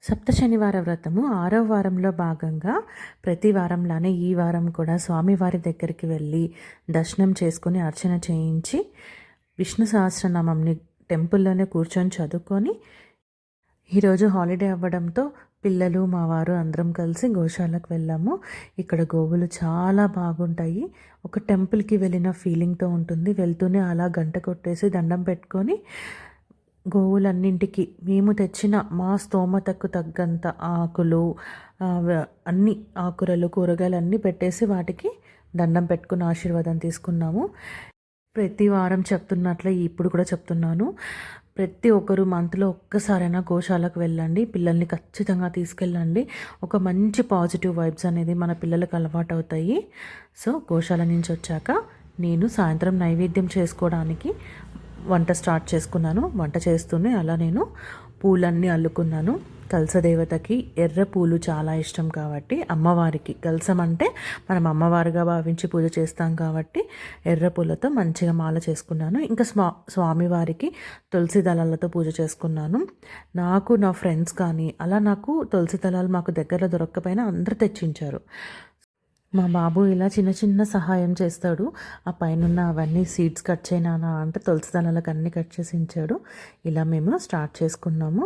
సప్త శనివార వ్రతము 6వ వారంలో భాగంగా ప్రతి వారంలానే ఈ వారం కూడా స్వామివారి దగ్గరికి వెళ్ళి దర్శనం చేసుకొని అర్చన చేయించి విష్ణు సహస్రనామంని టెంపుల్లోనే కూర్చొని చదువుకొని ఈరోజు హాలిడే అవ్వడంతో పిల్లలు మా వారు అందరం కలిసి గోశాలకు వెళ్ళాము. ఇక్కడ గోవులు చాలా బాగుంటాయి. ఒక టెంపుల్కి వెళ్ళిన ఫీలింగ్తో ఉంటుంది. వెళ్తూనే అలా గంట కొట్టేసి దండం పెట్టుకొని గోవులన్నింటికి మేము తెచ్చిన మా స్తోమతకు తగ్గంత ఆకులు, అన్ని ఆకురలు కూరగాయలు అన్నీ పెట్టేసి వాటికి దండం పెట్టుకుని ఆశీర్వాదం తీసుకున్నాము. ప్రతి వారం చెప్తున్నట్లే ఇప్పుడు కూడా చెప్తున్నాను, ప్రతి ఒక్కరు మంత్లో ఒక్కసారైనా గోశాలకు వెళ్ళండి. పిల్లల్ని ఖచ్చితంగా తీసుకెళ్ళండి. ఒక మంచి పాజిటివ్ వైబ్స్ అనేది మన పిల్లలకు అలవాటు అవుతాయి. సో గోశాల నుంచి వచ్చాక నేను సాయంత్రం నైవేద్యం చేసుకోవడానికి వంట స్టార్ట్ చేసుకున్నాను. వంట చేస్తూనే అలా నేను పూలన్నీ అల్లుకున్నాను. కలసదేవతకి ఎర్ర పూలు చాలా ఇష్టం కాబట్టి అమ్మవారికి, కలసం అంటే మనం అమ్మవారిగా భావించి పూజ చేస్తాం కాబట్టి ఎర్ర పూలతో మంచిగా మాల చేసుకున్నాను. ఇంకా స్వామివారికి తులసి దళాలతో పూజ చేసుకున్నాను. నాకు నా ఫ్రెండ్స్ కానీ అలా నాకు తులసి దళాలు మాకు దగ్గరలో దొరక్కపోయినా అందరూ తెచ్చించారు. మా బాబు ఇలా చిన్న చిన్న సహాయం చేస్తాడు. ఆ పైన అవన్నీ సీడ్స్ కట్ చేయనా అంటే తులసి దళాలకు అన్నీ కట్ చేసి ఇచ్చాడు. ఇలా మేము స్టార్ట్ చేసుకున్నాము.